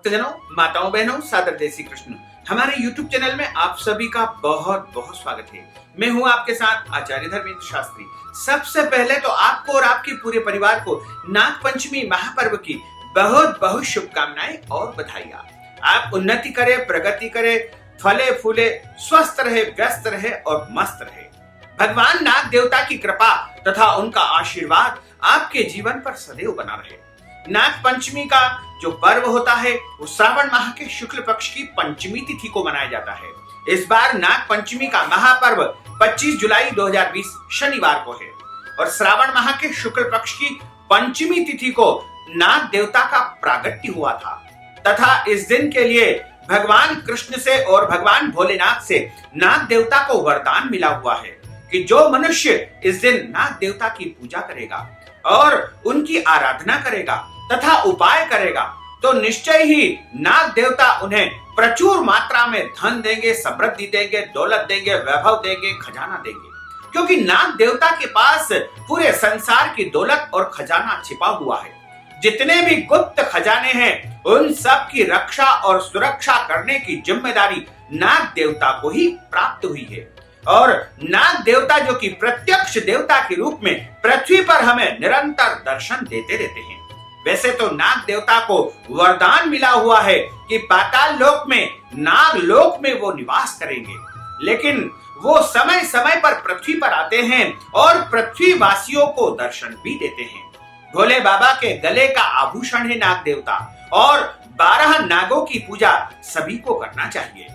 भक्तजनों, माताओं, बहनों, सादर जय श्री कृष्ण। हमारे YouTube चैनल में आप सभी का बहुत बहुत स्वागत है। मैं हूं आपके साथ आचार्य धर्मेंद्र शास्त्री। सबसे पहले तो आपको और आपके पूरे परिवार को नाग पंचमी महापर्व की बहुत बहुत शुभकामनाएं और बधाइयां। आप उन्नति करें, प्रगति करें, फले फूले, स्वस्थ रहे, व्यस्त रहे और मस्त रहे। भगवान नाग देवता की कृपा तथा उनका आशीर्वाद आपके जीवन पर सदैव बना रहे। नाग पंचमी का जो पर्व होता है वो श्रावण माह के शुक्ल पक्ष की पंचमी तिथि को मनाया जाता है। इस बार नाग पंचमी का महापर्व 25 जुलाई 2020 शनिवार को है और श्रावण माह के शुक्ल पक्ष की पंचमी तिथि को नाग देवता का प्रागट्य हुआ था तथा इस दिन के लिए भगवान कृष्ण से और भगवान भोलेनाथ से नाग देवता को वरदान मिला हुआ है कि जो मनुष्य इस दिन नाग देवता की पूजा करेगा और उनकी आराधना करेगा तथा उपाय करेगा तो निश्चय ही नाग देवता उन्हें प्रचुर मात्रा में धन देंगे, समृद्धि देंगे, दौलत देंगे, वैभव देंगे, खजाना देंगे। क्योंकि नाग देवता के पास पूरे संसार की दौलत और खजाना छिपा हुआ है। जितने भी गुप्त खजाने हैं उन सब की रक्षा और सुरक्षा करने की जिम्मेदारी नाग देवता को ही प्राप्त हुई है। और नाग देवता जो कि प्रत्यक्ष देवता के रूप में पृथ्वी पर हमें निरंतर दर्शन देते रहते हैं। वैसे तो नाग देवता को वरदान मिला हुआ है कि पाताल लोक में, नाग लोक में वो निवास करेंगे, लेकिन वो समय समय पर पृथ्वी पर आते हैं और पृथ्वी वासियों को दर्शन भी देते हैं। भोले बाबा के गले का आभूषण है नाग देवता और 12 नागों की पूजा सभी को करना चाहिए।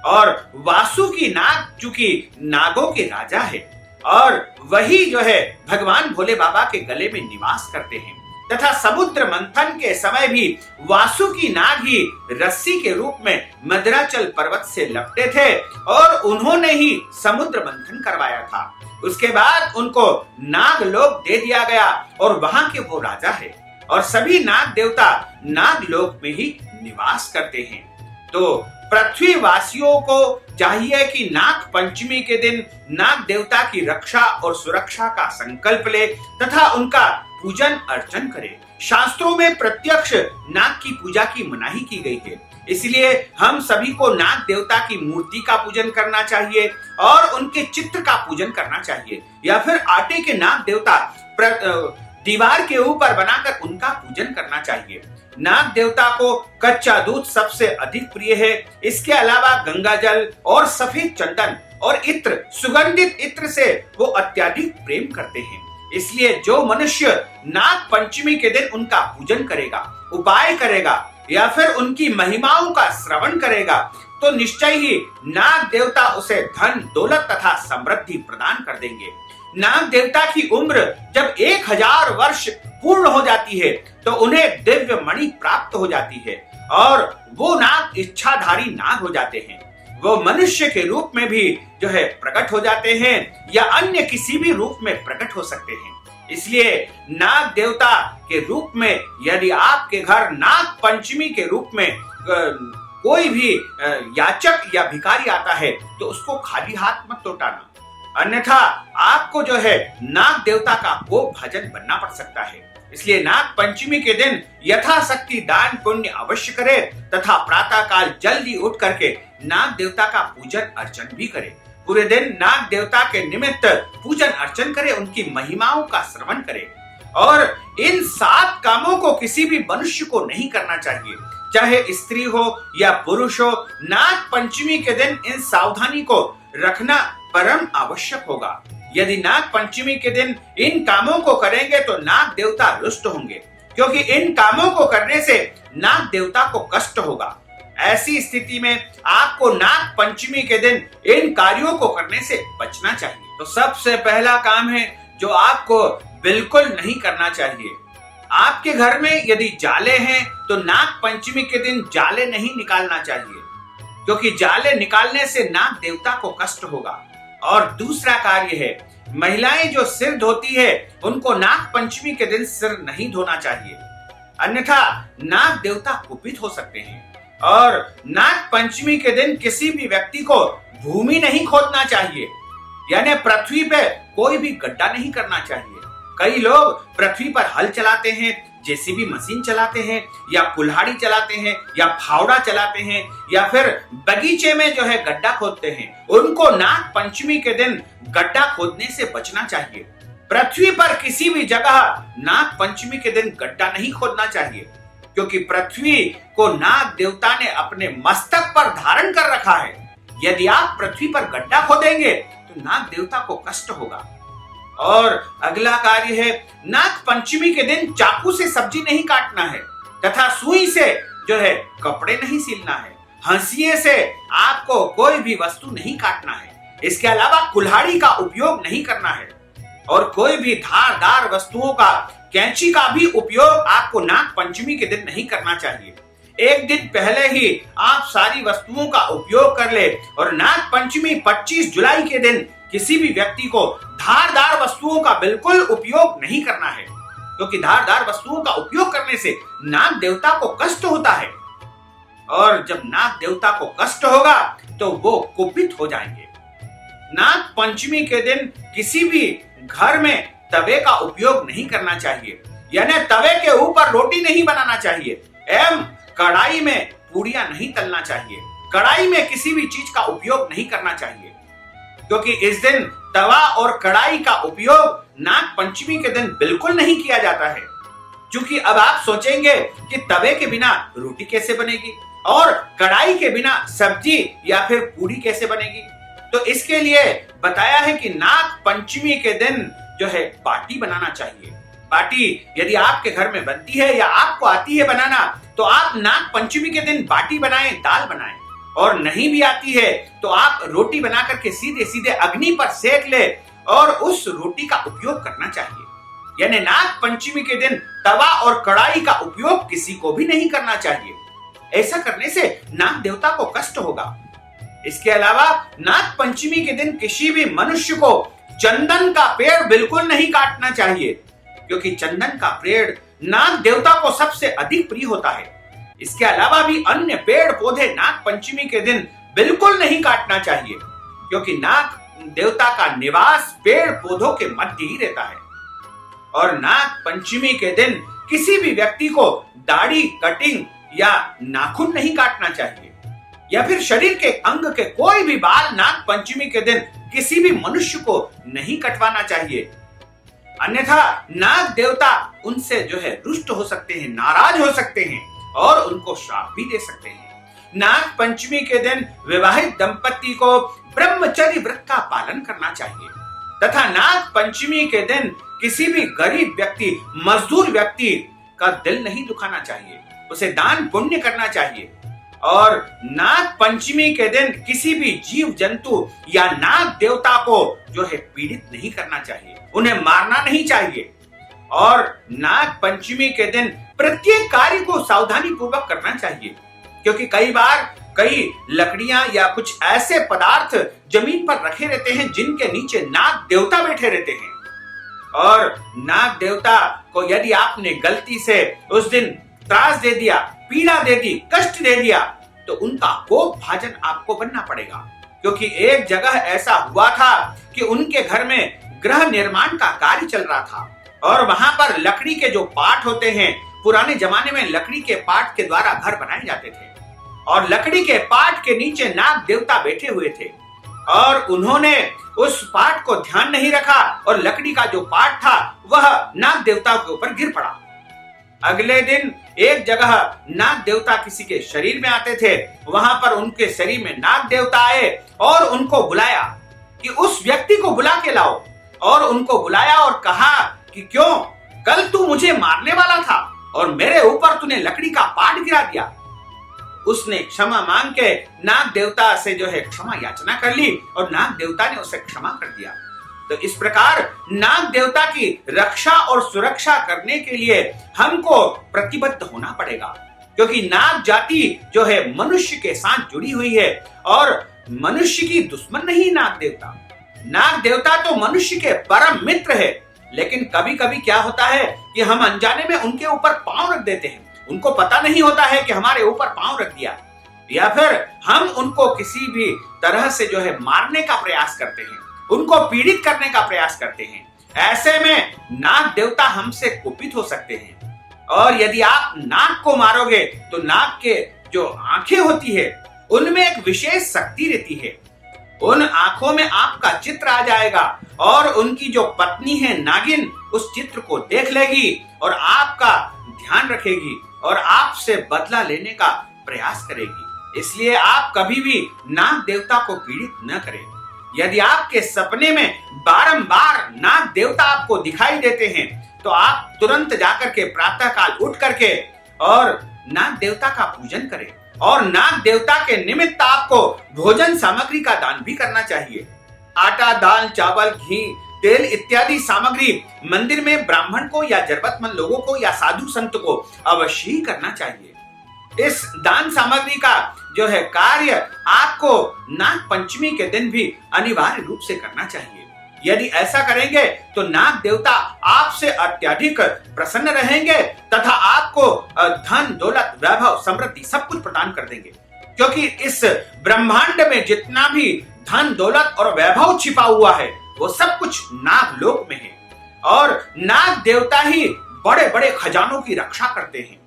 और वासुकी नाग चूंकि नागों के राजा है और वही जो है भगवान भोले बाबा के गले में निवास करते हैं तथा समुद्र मंथन के समय भी वासुकी नाग ही रस्सी के रूप में मद्राचल पर्वत से लपटे थे और उन्होंने ही समुद्र मंथन करवाया था। उसके बाद उनको नाग लोक दे दिया गया और वहां के वो राजा है और सभी नाग देवता नाग लोक में ही निवास करते हैं। तो पृथ्वी वासियों को चाहिए कि नाग पंचमी के दिन नाग देवता की रक्षा और सुरक्षा का संकल्प ले तथा उनका पूजन अर्चन करे। शास्त्रों में प्रत्यक्ष नाग की पूजा की मनाही की गई है, इसलिए हम सभी को नाग देवता की मूर्ति का पूजन करना चाहिए और उनके चित्र का पूजन करना चाहिए या फिर आटे के नाग देवता दीवार के ऊपर बनाकर उनका पूजन करना चाहिए। नाग देवता को कच्चा दूध सबसे अधिक प्रिय है। इसके अलावा गंगा जल और सफेद चंदन और इत्र, सुगंधित इत्र से वो अत्यधिक प्रेम करते हैं। इसलिए जो मनुष्य नाग पंचमी के दिन उनका पूजन करेगा, उपाय करेगा या फिर उनकी महिमाओं का श्रवण करेगा तो निश्चय ही नाग देवता उसे धन, दौलत तथा समृद्धि प्रदान कर देंगे। नाग देवता की उम्र जब 1000 वर्ष पूर्ण हो जाती है तो उन्हें दिव्य मणि प्राप्त हो जाती है और वो नाग इच्छाधारी नाग हो जाते हैं। वो मनुष्य के रूप में भी जो है प्रकट हो जाते हैं या अन्य किसी भी रूप में प्रकट हो सकते हैं। इसलिए नाग देवता के रूप में यदि आपके घर नाग पंचमी के रूप में कोई भी याचक या भिखारी आता है तो उसको खाली हाथ मत लौटाना, अन्यथा आपको जो है नाग देवता का कोप भाजन बनना पड़ सकता है। इसलिए नाग पंचमी के दिन यथाशक्ति दान पुण्य अवश्य करे तथा प्रातः काल जल्दी उठ करके नाग देवता का पूजन अर्चन भी करे। पूरे दिन नाग देवता के निमित्त पूजन अर्चन करे, उनकी महिमाओं का श्रवण करे और इन 7 कामों को किसी भी मनुष्य को नहीं करना चाहिए, चाहे स्त्री हो या पुरुष हो। नाग पंचमी के दिन इन सावधानी को रखना परम आवश्यक होगा। यदि नाग पंचमी के दिन इन कामों को करेंगे तो नाग देवता रुष्ट होंगे, क्योंकि इन कामों को करने से नाग देवता को कष्ट होगा। ऐसी स्थिति में आपको नाग पंचमी के दिन इन कार्यों को करने से बचना चाहिए। तो सबसे पहला काम है जो आपको बिल्कुल नहीं करना चाहिए। आपके घर में यदि जाले हैं तो नाग पंचमी के दिन जाले नहीं निकालना चाहिए, क्योंकि जाले निकालने से नाग देवता को कष्ट होगा। और दूसरा कार्य है, महिलाएं जो सिर धोती है उनको नाग पंचमी के दिन सिर नहीं धोना चाहिए, अन्यथा नाग देवता कुपित हो सकते हैं। और नाग पंचमी के दिन किसी भी व्यक्ति को भूमि नहीं खोदना चाहिए, यानी पृथ्वी पे कोई भी गड्ढा नहीं करना चाहिए। कई लोग पृथ्वी पर हल चलाते हैं, जेसीबी मशीन चलाते हैं या कुल्हाड़ी चलाते हैं या फावड़ा चलाते हैं या फिर बगीचे में जो है गड्ढा खोदते हैं, उनको नाग पंचमी के दिन गड्ढा खोदने से बचना चाहिए। पृथ्वी पर किसी भी जगह नाग पंचमी के दिन गड्ढा नहीं खोदना चाहिए, क्योंकि पृथ्वी को नाग देवता ने अपने मस्तक पर धारण कर रखा है। यदि आप पृथ्वी पर गड्ढा खोदेंगे तो नाग देवता को कष्ट होगा। और अगला कार्य है, नाग पंचमी के दिन चाकू से सब्जी नहीं काटना है तथा सुई से जो है कपड़े नहीं सिलना है। हंसिए से आपको कोई भी वस्तु नहीं काटना है। इसके अलावा कुल्हाड़ी का उपयोग नहीं करना है और कोई भी धारदार वस्तुओं का, कैंची का भी उपयोग आपको नाग पंचमी के दिन नहीं करना चाहिए। एक दिन पहले ही आप सारी वस्तुओं का उपयोग कर ले और नाग पंचमी 25 जुलाई के दिन किसी भी व्यक्ति को धारदार वस्तुओं का बिल्कुल उपयोग नहीं करना है, क्योंकि धारदार वस्तुओं का उपयोग करने से नाग देवता को कष्ट होता है और जब नाग देवता को कष्ट होगा तो वो कुपित हो जाएंगे। नाग पंचमी के दिन किसी भी घर में तवे का उपयोग नहीं करना चाहिए, यानी तवे के ऊपर रोटी नहीं बनाना चाहिए एवं कढ़ाई में पूड़ियां नहीं तलना चाहिए। कढ़ाई में किसी भी चीज का उपयोग नहीं करना चाहिए, क्योंकि इस दिन तवा और कढ़ाई का उपयोग नाग पंचमी के दिन बिल्कुल नहीं किया जाता है। क्योंकि अब आप सोचेंगे कि तवे के बिना रोटी कैसे बनेगी और कढ़ाई के बिना सब्जी या फिर पूरी कैसे बनेगी, तो इसके लिए बताया है कि नाग पंचमी के दिन जो है बाटी बनाना चाहिए। बाटी यदि आपके घर में बनती है या आपको आती है बनाना तो आप नाग पंचमी के दिन बाटी बनाएं, दाल बनाएं, और नहीं भी आती है तो आप रोटी बना करके सीधे सीधे अग्नि पर सेक ले और उस रोटी का उपयोग करना चाहिए। यानी नाग पंचमी के दिन तवा और कढ़ाई का उपयोग किसी को भी नहीं करना चाहिए। ऐसा करने से नाग देवता को कष्ट होगा। इसके अलावा नाग पंचमी के दिन किसी भी मनुष्य को चंदन का पेड़ बिल्कुल नहीं काटना चाहिए, क्योंकि चंदन का पेड़ नाग देवता को सबसे अधिक प्रिय होता है। इसके अलावा भी अन्य पेड़ पौधे नाग पंचमी के दिन बिल्कुल नहीं काटना चाहिए, क्योंकि नाग देवता का निवास पेड़ पौधों के मध्य ही रहता है। और नाग पंचमी के दिन किसी भी व्यक्ति को दाढ़ी, कटिंग या नाखून नहीं काटना चाहिए, या फिर शरीर के अंग के कोई भी बाल नाग पंचमी के दिन किसी भी मनुष्य को नहीं कटवाना चाहिए, अन्यथा नाग देवता उनसे जो है रुष्ट हो सकते हैं, नाराज हो सकते हैं और उनको श्राप भी दे सकते हैं। नाग पंचमी के दिन विवाहित दंपति को ब्रह्मचर्य व्रत का पालन करना चाहिए तथा नाग पंचमी के दिन किसी भी गरीब व्यक्ति, मजदूर व्यक्ति का दिल नहीं दुखाना चाहिए, उसे दान पुण्य करना चाहिए। और नाग पंचमी के दिन किसी भी जीव जंतु या नाग देवता को जो है पीड़ित नहीं करना चाहिए, उन्हें मारना नहीं चाहिए। और नाग पंचमी के दिन प्रत्येक कार्य को सावधानी पूर्वक करना चाहिए, क्योंकि कई बार कई लकड़ियां या कुछ ऐसे पदार्थ जमीन पर रखे रहते हैं जिनके नीचे नाग देवता बैठे रहते हैं, और नाग देवता को यदि आपने गलती से उस दिन त्रास दे दिया, पीड़ा दे दी, कष्ट दे दिया, तो उनका कोप भाजन आपको बनना पड़ेगा। क्योंकि एक जगह ऐसा हुआ था कि उनके घर में गृह निर्माण का कार्य चल रहा था और वहां पर लकड़ी के जो पाट होते हैं, पुराने जमाने में लकड़ी के पाट के द्वारा घर बनाए जाते थे, और लकड़ी के पाट के नीचे नाग देवता बैठे हुए थे और उन्होंने उस पाट को ध्यान नहीं रखा और लकड़ी का जो पाट था वह नाग देवता के ऊपर गिर पड़ा। अगले दिन एक जगह नाग देवता किसी के शरीर में आते थे, वहां पर उनके शरीर में नाग देवता आए और उनको बुलाया कि उस व्यक्ति को बुला के लाओ, और उनको बुलाया और कहा कि क्यों, कल तू मुझे मारने वाला था और मेरे ऊपर तूने लकड़ी का पाट गिरा दिया। उसने क्षमा मांग के नाग देवता से जो है क्षमा याचना कर ली और नाग देवता ने उसे क्षमा कर दिया। तो इस प्रकार नाग देवता की रक्षा और सुरक्षा करने के लिए हमको प्रतिबद्ध होना पड़ेगा, क्योंकि नाग जाति जो है मनुष्य के साथ जुड़ी हुई है और मनुष्य की दुश्मन नहीं नाग देवता। नाग देवता तो मनुष्य के परम मित्र है, लेकिन कभी कभी क्या होता है कि हम अनजाने में उनके ऊपर पांव रख देते हैं, उनको पता नहीं होता है कि हमारे ऊपर पांव रख दिया, या फिर हम उनको किसी भी तरह से जो है मारने का प्रयास करते हैं, उनको पीड़ित करने का प्रयास करते हैं। ऐसे में नाग देवता हमसे कुपित हो सकते हैं और यदि आप नाग को मारोगे तो नाग के जो आंखें होती है उनमें एक विशेष शक्ति रहती है। उन आंखों में आपका चित्र आ जाएगा और उनकी जो पत्नी है नागिन उस चित्र को देख लेगी और आपका ध्यान रखेगी और आपसे बदला लेने का प्रयास करेगी। इसलिए आप कभी भी नाग देवता को पीड़ित न करें। यदि आपके सपने में बारंबार नाग देवता आपको दिखाई देते हैं तो आप तुरंत जाकर के प्रातः काल उठ करके और नाग देवता का पूजन करें और नाग देवता के निमित्त आपको भोजन सामग्री का दान भी करना चाहिए। आटा, दाल, चावल, घी, तेल इत्यादि सामग्री मंदिर में ब्राह्मण को या जरूरतमंद लोगों को या साधु संत को अवश्य ही करना चाहिए। इस दान सामग्री का जो है कार्य आपको नाग पंचमी के दिन भी अनिवार्य रूप से करना चाहिए। यदि ऐसा करेंगे तो नाग देवता आपसे अत्यधिक प्रसन्न रहेंगे तथा आपको धन, दौलत, वैभव, समृद्धि सब कुछ प्रदान कर देंगे, क्योंकि इस ब्रह्मांड में जितना भी धन, दौलत और वैभव छिपा हुआ है वो सब कुछ नाग लोक में है और नाग देवता ही बड़े बड़े खजानों की रक्षा करते हैं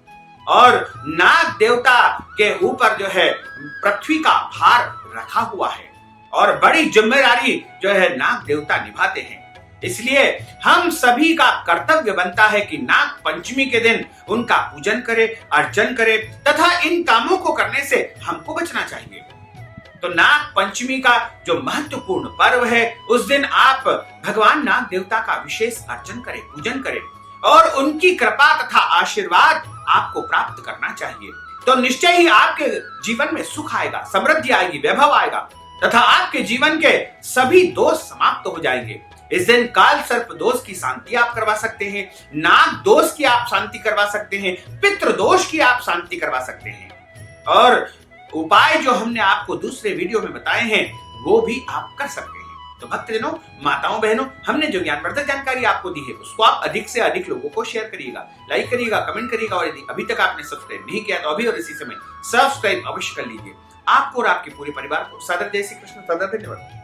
और नाग देवता के ऊपर जो है पृथ्वी का भार रखा हुआ है और बड़ी जिम्मेदारी जो है नाग देवता निभाते हैं। इसलिए हम सभी का कर्तव्य बनता है कि नाग पंचमी के दिन उनका पूजन करें, अर्चन करें तथा इन कामों को करने से हमको बचना चाहिए। तो नाग पंचमी का जो महत्वपूर्ण पर्व है उस दिन आप भगवान नाग देवता का विशेष अर्चन करें, पूजन करें और उनकी कृपा तथा आशीर्वाद आपको प्राप्त करना चाहिए। तो निश्चय ही आपके जीवन में सुख आएगा, समृद्धि आएगी, वैभव आएगा तथा आपके जीवन के सभी दोष समाप्त हो जाएंगे। इस दिन काल सर्प दोष की शांति आप करवा सकते हैं, नाग दोष की आप शांति करवा सकते हैं, पितृ दोष की आप शांति करवा सकते हैं और उपाय जो हमने आपको दूसरे वीडियो में बताए हैं वो भी आप कर सकते हैं। तो भक्तजनों, माताओं, बहनों, हमने जो ज्ञानवर्धक जानकारी आपको दी है उसको आप अधिक से अधिक लोगों को शेयर करिएगा, लाइक करिएगा, कमेंट करिएगा और यदि अभी तक आपने सब्सक्राइब नहीं किया तो अभी और इसी समय सब्सक्राइब अवश्य कर लीजिए। आपको और आपके पूरे परिवार को सादर जय श्री कृष्ण, सादर धन्यवाद।